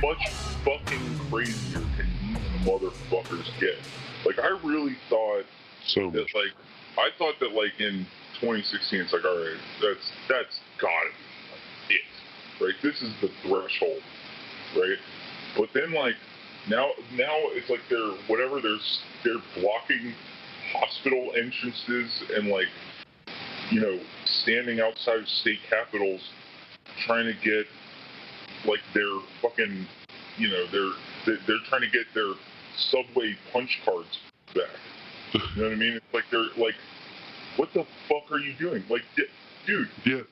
Much fucking crazier can these motherfuckers get? Like, I really thought that, like, I thought that, like, in 2016, it's like, all right, that's gotta be it, right? This is the threshold, right? But then, like, now it's like they're blocking hospital entrances and, like, you know, standing outside of state capitals trying to get, like, their fucking, you know, they're trying to get their subway punch cards back. You know what I mean? It's like they're like, what the fuck are you doing? Like, dude. Yeah,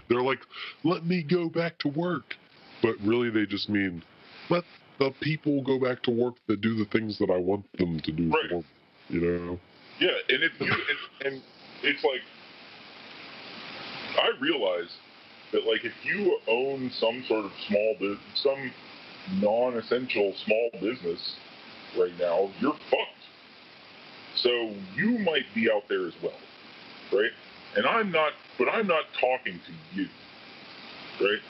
they're like, let me go back to work. But really they just mean, let the people go back to work that do the things that I want them to do. Right. For, you know? Yeah, and if you, and it's like, I realize that, like, if you own some sort of some non-essential small business right now, you're fucked. So you might be out there as well, right? And I'm not talking to you, right?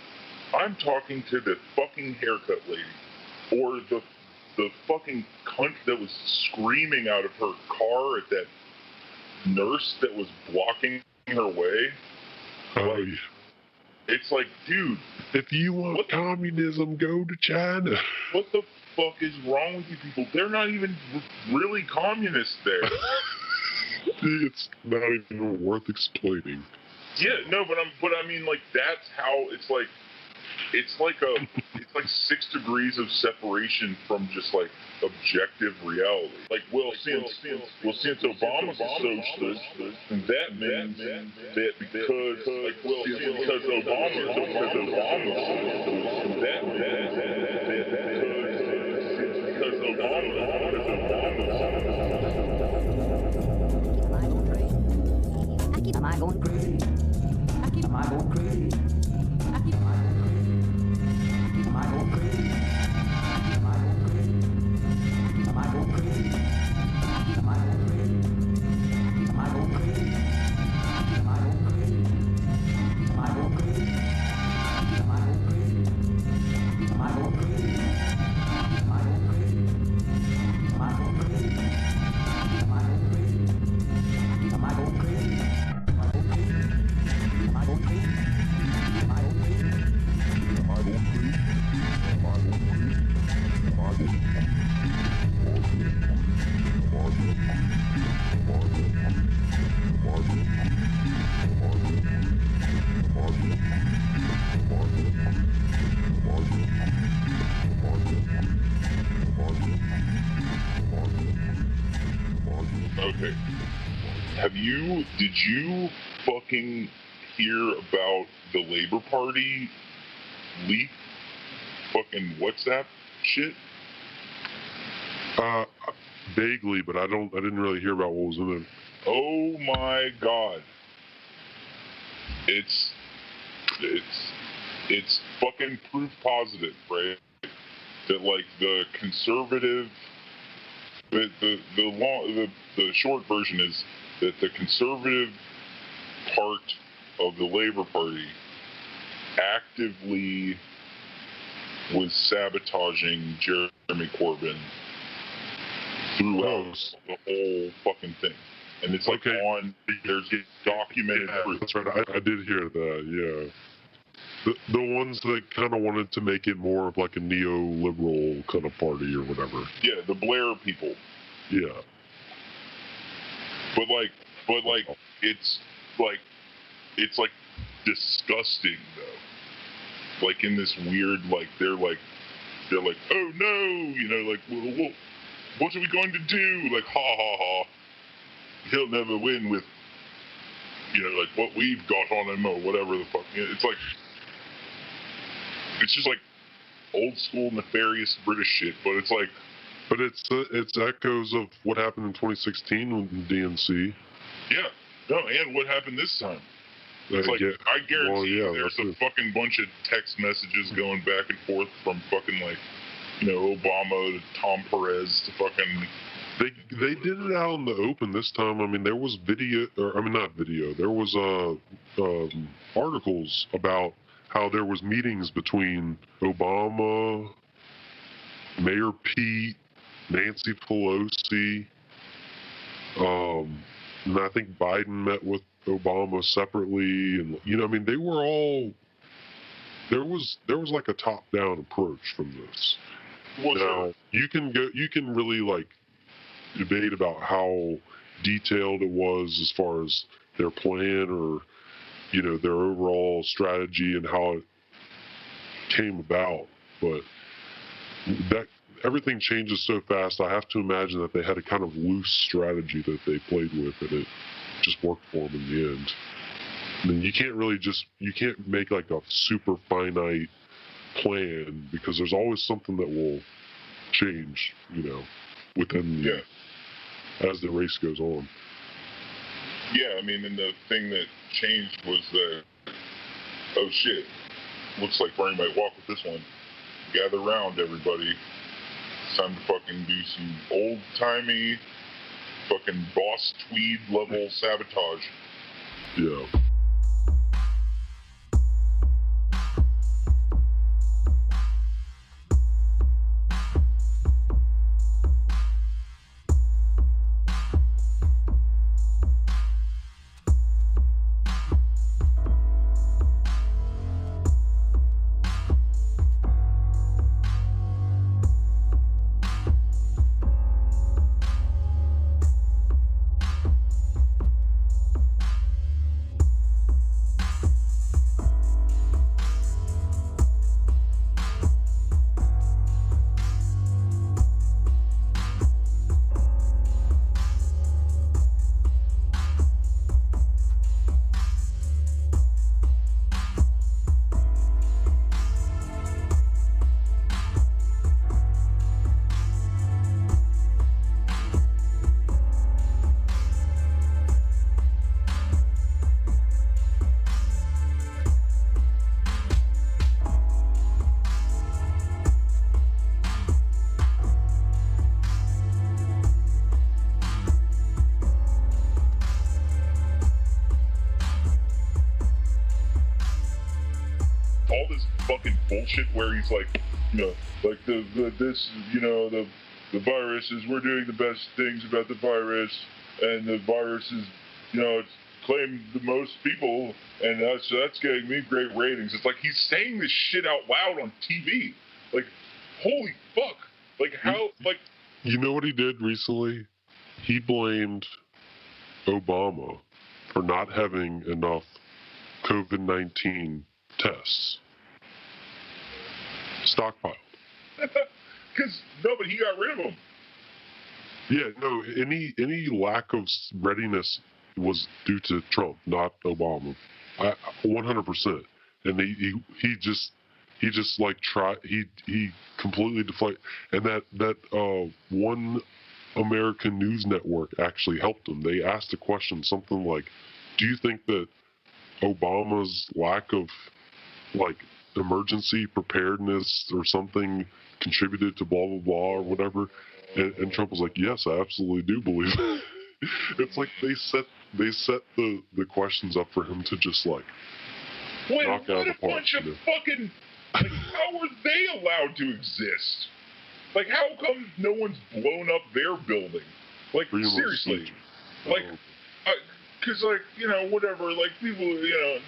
I'm talking to the fucking haircut lady, or the fucking cunt that was screaming out of her car at that nurse that was blocking her way. Oh, yeah. It's like, dude, if you want communism, go to China. What the fuck is wrong with you people? They're not even really communists there. It's not even worth explaining. Yeah, no, but I mean, like, that's how it's like 6 degrees of separation from just, like, objective reality. Like, since Obama's a socialist, that means that because Obama's a socialist, that means because Am I going crazy? Am I going crazy? Am I going crazy? Am I going crazy? Am I going crazy? Am I going crazy? Am I going crazy? Am I going crazy? Am I going crazy? Am I going crazy? Am I going crazy? Am I going crazy? Am I going crazy? Am I going crazy? Am I going crazy? Am I going crazy? Am I going crazy? Am I going crazy? Okay. Did you fucking hear about the Labor Party leak fucking WhatsApp shit? Vaguely, but I didn't really hear about what was in it. Oh my god. It's fucking proof positive, right? That like the conservative, the short version is that the conservative part of the Labor Party actively was sabotaging Jeremy Corbyn throughout the whole fucking thing. And it's like there's documented proof. That's right. I did hear that, yeah. The ones that kind of wanted to make it more of like a neoliberal kind of party or whatever. Yeah, the Blair people. Yeah. But it's like disgusting though. Like in this weird, like they're like, oh no, like, well, what are we going to do? Like, ha ha ha. He'll never win with, like what we've got on him or whatever the fuck. It's like, it's just like old school nefarious British shit, but it's like. But it's echoes of what happened in 2016 with the DNC. Yeah. No, and what happened this time. It's like, I guarantee there's a fucking bunch of text messages going back and forth from fucking like, Obama to Tom Perez to fucking. They did it out in the open this time. I mean, there was not video. There was articles about how there was meetings between Obama, Mayor Pete, Nancy Pelosi, and I think Biden met with Obama separately, and they were all. There was like a top-down approach from this. Well, now you can really like debate about how detailed it was as far as their plan or their overall strategy and how it came about, but that everything changes so fast. I have to imagine that they had a kind of loose strategy that they played with, and it just worked for them in the end. I mean, you can't make like a super finite plan because there's always something that will change, within as the race goes on. Yeah, I mean, and the thing that changed was that, oh shit, looks like Bernie might walk with this one. Gather round, everybody. It's time to fucking do some old-timey, fucking boss tweed level sabotage. Yeah. All this fucking bullshit where he's like, like the virus is, we're doing the best things about the virus, and the virus is, it's claimed the most people, and that's getting me great ratings. It's like he's saying this shit out loud on TV. Like, holy fuck. Like, how, like... You know what he did recently? He blamed Obama for not having enough COVID-19 tests. Stockpiled. Because, no, but he got rid of them. Yeah, no, any lack of readiness was due to Trump, not Obama. 100%. And he just like he completely deflated. And that one American news network actually helped him. They asked a question, something like, do you think that Obama's lack of like emergency preparedness or something contributed to blah blah blah or whatever, and Trump was like, yes, I absolutely do believe it. It's like they set the questions up for him to just like knock out what the a park. bunch of fucking, like, how are they allowed to exist? Like, how come no one's blown up their building? Like, seriously. Like, because, like, you know, whatever, like, people, you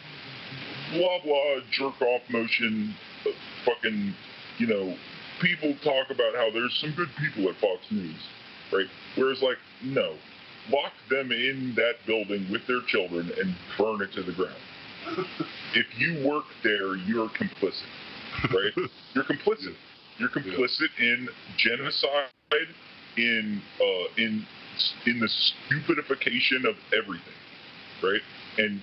know, blah, blah, jerk-off motion, fucking, you know, people talk about how there's some good people at Fox News, right? Whereas, like, no. Lock them in that building with their children and burn it to the ground. If you work there, you're complicit, right? You're complicit. You're complicit in genocide, in the stupidification of everything, right? And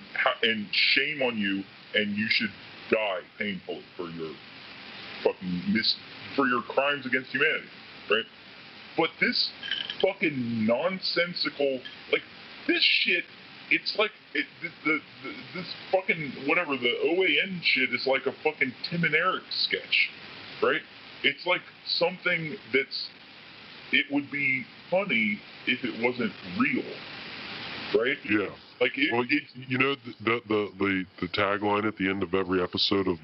shame on you, and you should die painfully for your fucking for your crimes against humanity, right? But this fucking nonsensical, like, this shit, it's like, this fucking, whatever, the OAN shit is like a fucking Tim and Eric sketch, right? It's like something it would be funny if it wasn't real, right? Yeah. Like, you know, the tagline at the end of every episode of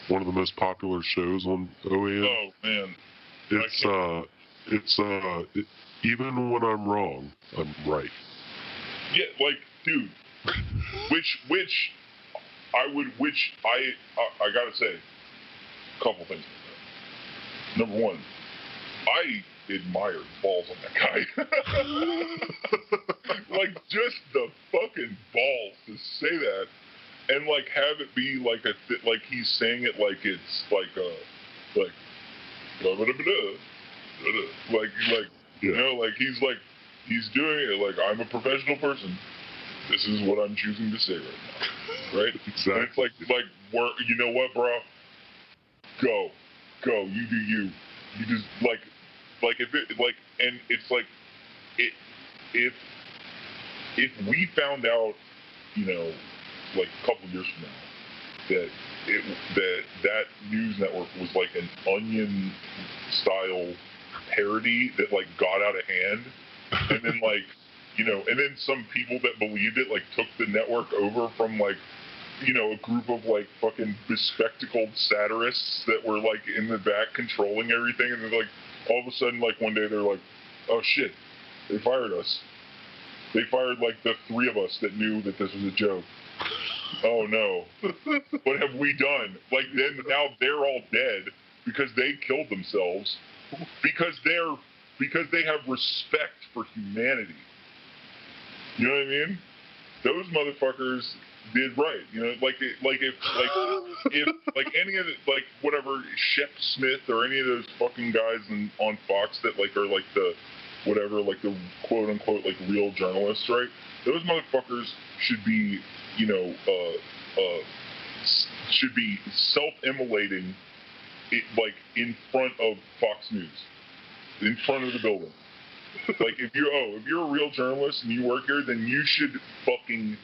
one of the most popular shows on OAN? Oh, man. It's even when I'm wrong, I'm right. Yeah, like, dude, which I gotta say, a couple things about that. Number one, I admire the balls on that guy. Like, just the fucking balls to say that, and like have it be like like he's saying it like it's like blah, blah, blah, blah. Like you know, like he's doing it like, I'm a professional person. This is what I'm choosing to say right now, right? Exactly. And it's like you know what, bro? Go, you do you. You just like if it like, and it's like if we found out, you know, like a couple years from now, that news network was like an Onion style parody that like got out of hand, and then like, you know, and then some people that believed it like took the network over from like, you know, a group of like fucking bespectacled satirists that were like in the back controlling everything, and then like all of a sudden like one day they're like, oh shit, they fired us. They fired like the three of us that knew that this was a joke. Oh no. What have we done? Like, then now they're all dead because they killed themselves because they have respect for humanity. You know what I mean? Those motherfuckers did right. You know, like if any of the, like, whatever, Shep Smith or any of those fucking guys on Fox that like are like the whatever, like the quote unquote like real journalists, right? Those motherfuckers should be, you know, should be self-immolating it, like in front of Fox News, in front of the building. Like, if you're a real journalist and you work here, then you should fucking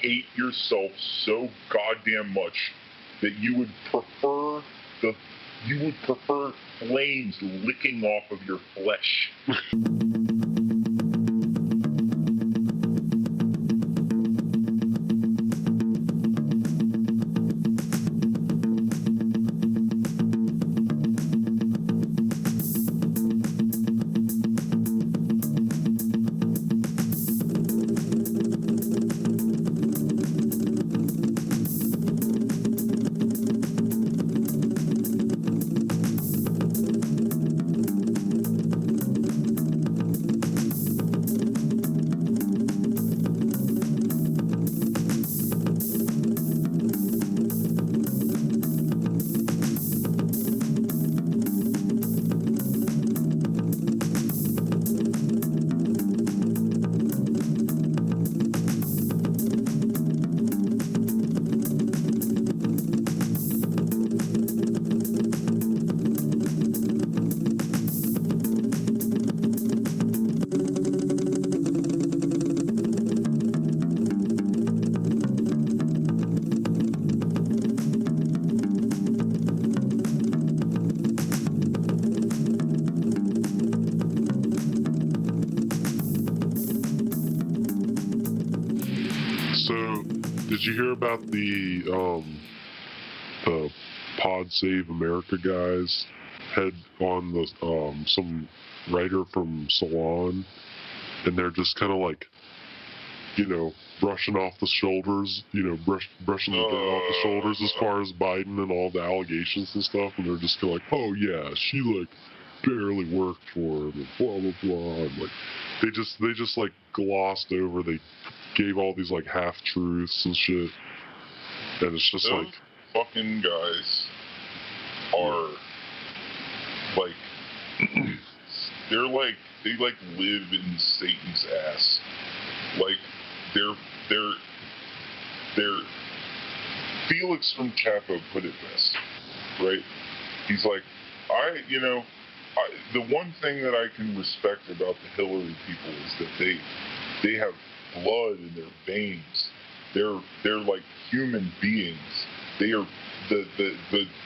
hate yourself so goddamn much that you would prefer flames licking off of your flesh. Did you hear about the Pod Save America guys had on the some writer from Salon, and they're just kind of like, brushing off the shoulders, brushing the dirt off the shoulders as far as Biden and all the allegations and stuff, and they're just kind of like, oh yeah, she like barely worked for him and blah blah blah, and like they just like glossed over, they gave all these like half truths and shit, and it's just those like fucking guys are like they're like they like live in Satan's ass. Like they're Felix from Chapo put it best, right? He's like, the one thing that I can respect about the Hillary people is that they have blood in their veins. They're like human beings. They are the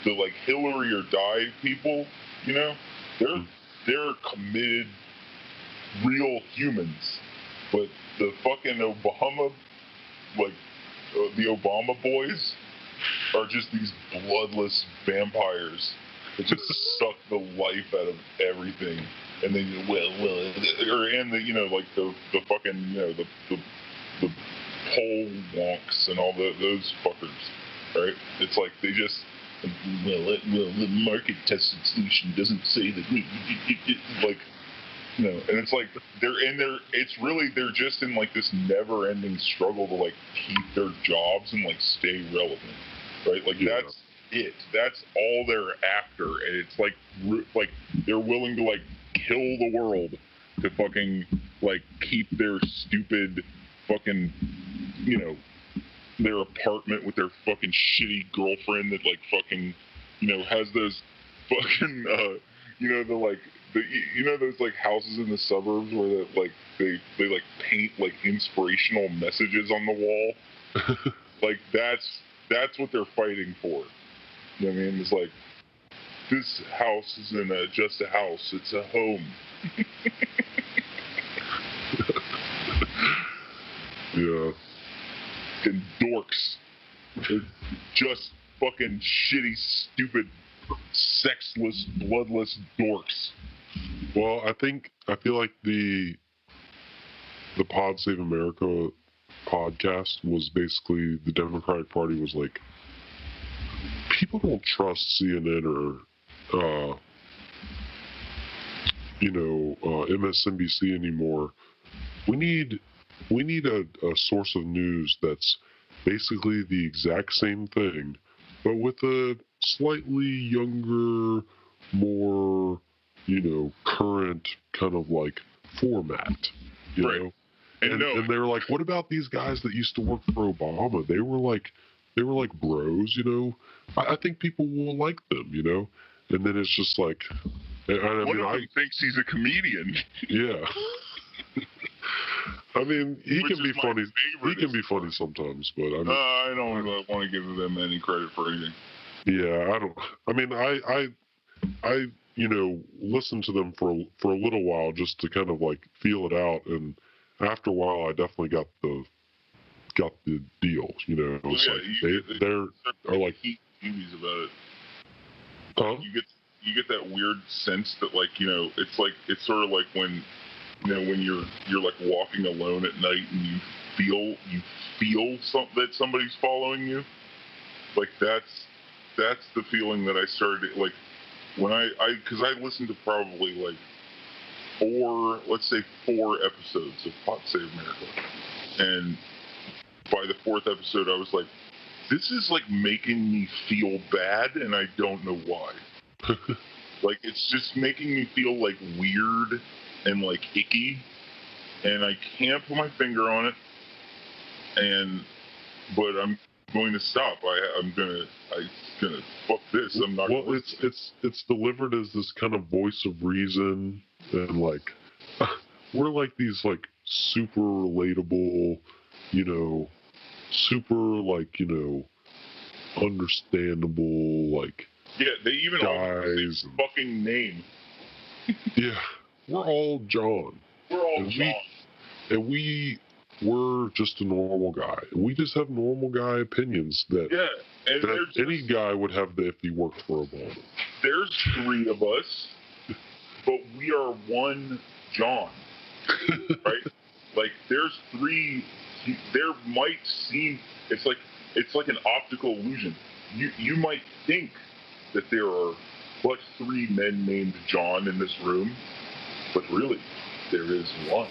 like Hillary or die people, they're committed real humans. But the fucking Obama, like the Obama boys, are just these bloodless vampires that just suck the life out of everything. And then like the fucking the pole wonks and all those fuckers, right? It's like they just the market tested solution doesn't say that like. And it's like they're just in like this never-ending struggle to like keep their jobs and like stay relevant, right? Like that's it. That's all they're after, and it's like they're willing to like kill the world to fucking like keep their stupid fucking their apartment with their fucking shitty girlfriend that like fucking has those fucking the like. Those like houses in the suburbs where they like paint like inspirational messages on the wall. Like that's what they're fighting for. You know what I mean? It's like, this house isn't just a house; it's a home. Yeah. And dorks. They're just fucking shitty, stupid, sexless, bloodless dorks. Well, I feel like the Pod Save America podcast was basically, the Democratic Party was like, people don't trust CNN or MSNBC anymore. We need a source of news that's basically the exact same thing, but with a slightly younger, more current kind of like format, right. know? And they were like, what about these guys that used to work for Obama? They were like bros, I think people will like them, And then it's just like, one of them thinks he's a comedian. Yeah. I mean, he Which can be funny. He can be funny sometimes, but I don't want to give them any credit for anything. Yeah, I don't. I mean, I listened to them for a little while just to kind of like feel it out, and after a while, I definitely got the deal. It's like they're like movies about it. Huh? You get that weird sense that it's sort of like when when you're like walking alone at night and you feel that somebody's following you. Like that's the feeling that I started like when because I listened to probably like 4 episodes of Pod Save America, and by the 4th episode I was like, this is like making me feel bad, and I don't know why. Like it's just making me feel like weird and like icky, and I can't put my finger on it, but I'm going to stop. I'm gonna fuck this. I'm not. Well, it's delivered as this kind of voice of reason, and like we're like these like super relatable, super like understandable like. Yeah, they even all have the same fucking name. Yeah, we're all John. We're all John. And we we're just a normal guy. We just have normal guy opinions that, and that any guy would have if he worked for a moment. There's 3 of us, but we are one John, right? Like there's 3. There might seem it's like an optical illusion. You might think that there are but 3 men named John in this room, but really there is one.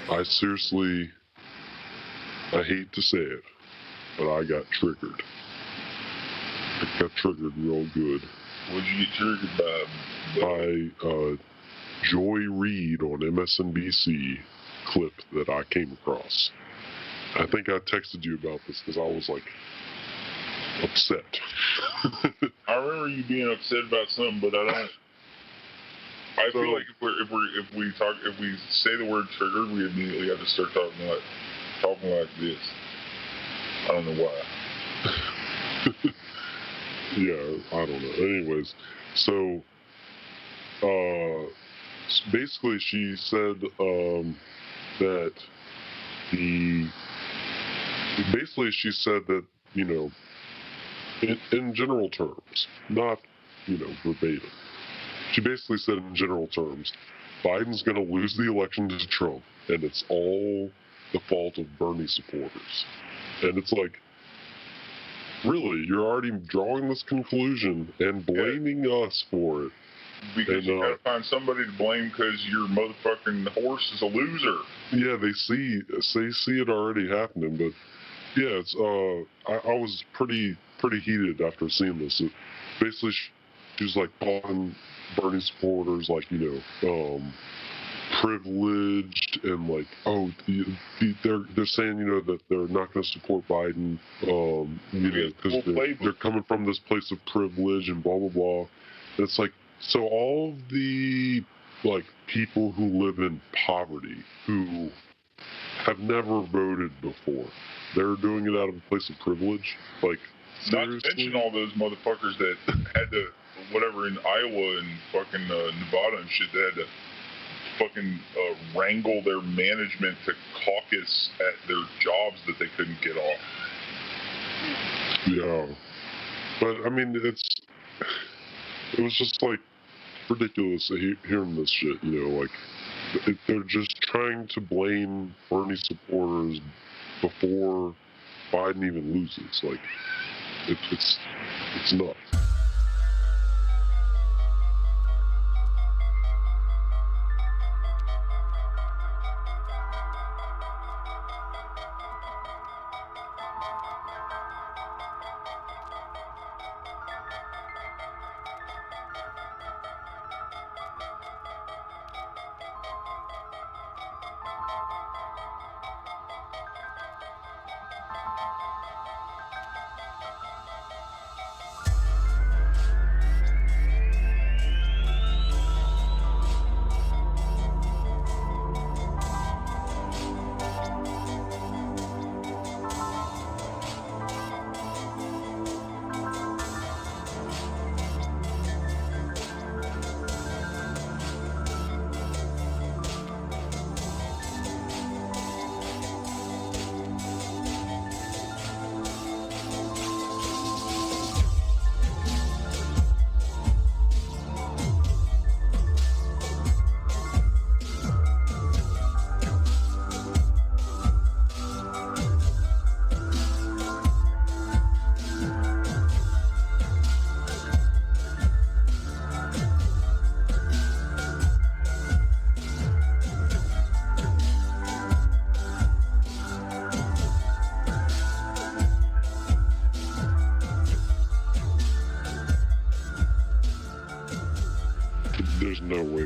I seriously, I hate to say it, but I got triggered. I got triggered real good. What'd you get triggered by? By Joy Reid on MSNBC clip that I came across. I think I texted you about this because I was like upset. I remember you being upset about something, but I don't. I feel like if we say the word triggered, we immediately have to start talking like this. I don't know why. Yeah, I don't know. Anyways, so basically she said that you know, in general terms, not, you know, verbatim. She basically said in general terms, Biden's going to lose the election to Trump, and it's all the fault of Bernie supporters. And it's like, really, you're already drawing this conclusion and blaming us for it. Because you gotta find somebody to blame because your motherfucking horse is a loser. Yeah, they see it already happening, but yeah, it's I was pretty heated after seeing this. Basically, she's like calling Bernie supporters like, you know, privileged, and like, oh, they're saying, you know, that they're not going to support Biden, you know, because they're coming from this place of privilege and blah blah blah. And it's like, so all of the like people who live in poverty, who have never voted before, they're doing it out of a place of privilege. Like, not to mention all those motherfuckers that had to, whatever, in Iowa and fucking Nevada and shit, they had to fucking wrangle their management to caucus at their jobs that they couldn't get off. Yeah, but I mean, it was just like ridiculous hearing this shit. You know, like they're just trying to blame Bernie supporters before Biden even loses. Like, it's nuts.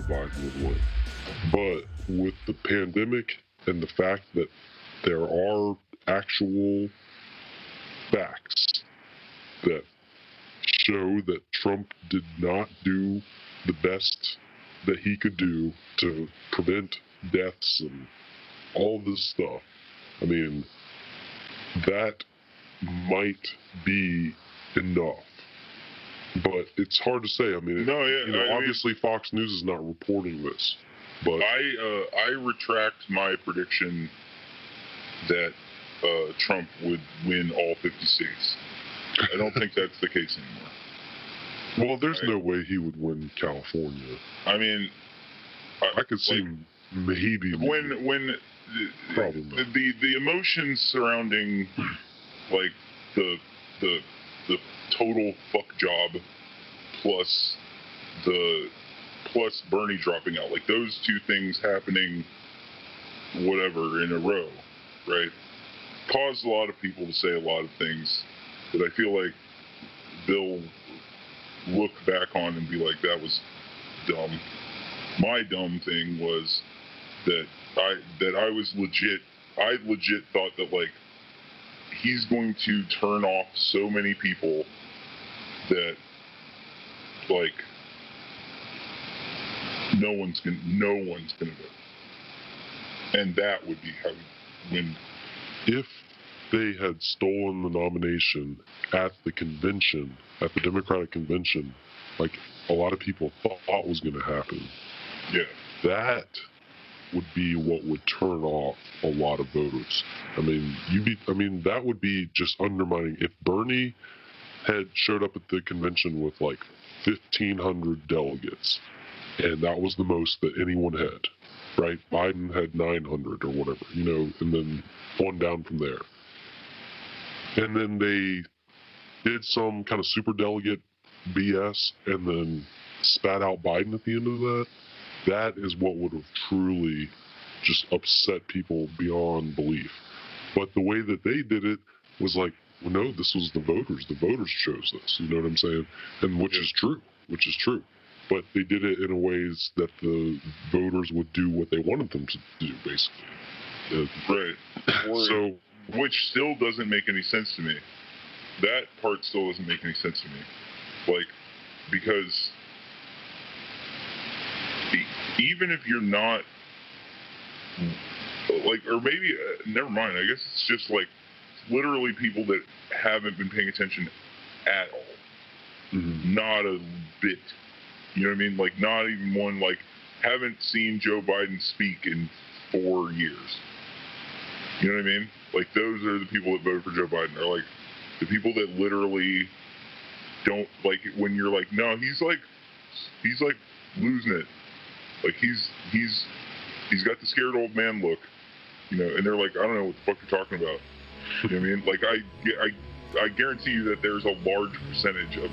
Biden would win. But with the pandemic and the fact that there are actual facts that show that Trump did not do the best that he could do to prevent deaths and all this stuff, I mean, that might be enough. But it's hard to say. I mean, obviously Fox News is not reporting this. But I retract my prediction that Trump would win all 50 states. I don't think that's the case anymore. Well, there's no way he would win California. I mean, I could see maybe when probably not. the emotions surrounding like the total fuck job plus Bernie dropping out, like those two things happening whatever in a row, right, caused a lot of people to say a lot of things that I feel like they'll look back on and be like, that was dumb. My dumb thing was that I legit thought that like he's going to turn off so many people that like no one's gonna vote, and that would be how he win. If they had stolen the nomination at the convention, at the Democratic convention, like a lot of people thought was going to happen, that would be what would turn off a lot of voters. I mean, that would be just undermining. If Bernie had showed up at the convention with like 1,500 delegates, and that was the most that anyone had, right? Biden had 900 or whatever, and then one down from there. And then they did some kind of super delegate BS and then spat out Biden at the end of that. That is what would have truly just upset people beyond belief. But the way that they did it was like, well, no, this was the voters. The voters chose this. You know what I'm saying? And which is true. But they did it in a ways that the voters would do what they wanted them to do, basically. Right. Which still doesn't make any sense to me. That part still doesn't make any sense to me. Like, because even if you're not, like, or maybe, never mind, I guess it's just like literally people that haven't been paying attention at all. Mm-hmm. Not a bit. You know what I mean? Like, not even one, like, haven't seen Joe Biden speak in 4 years. You know what I mean? Like, those are the people that voted for Joe Biden, are like the people that literally don't, like, when you're like, no, he's like losing it. Like, he's got the scared old man look, and they're like, I don't know what the fuck you're talking about. You know what I mean? Like, I guarantee you that there's a large percentage of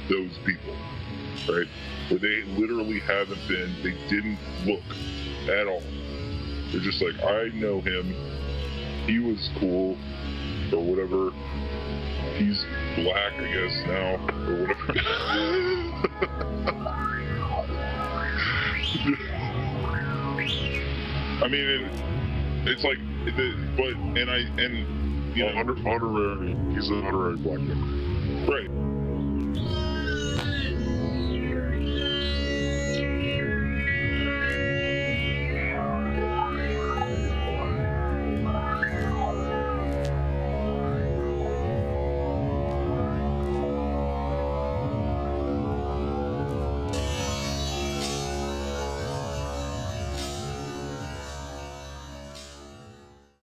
those people, right, where they literally they didn't look at all. They're just like, I know him. He was cool, or whatever. He's black, I guess, now, or whatever. I mean, it's like, honorary. He's an honorary black guy. Right.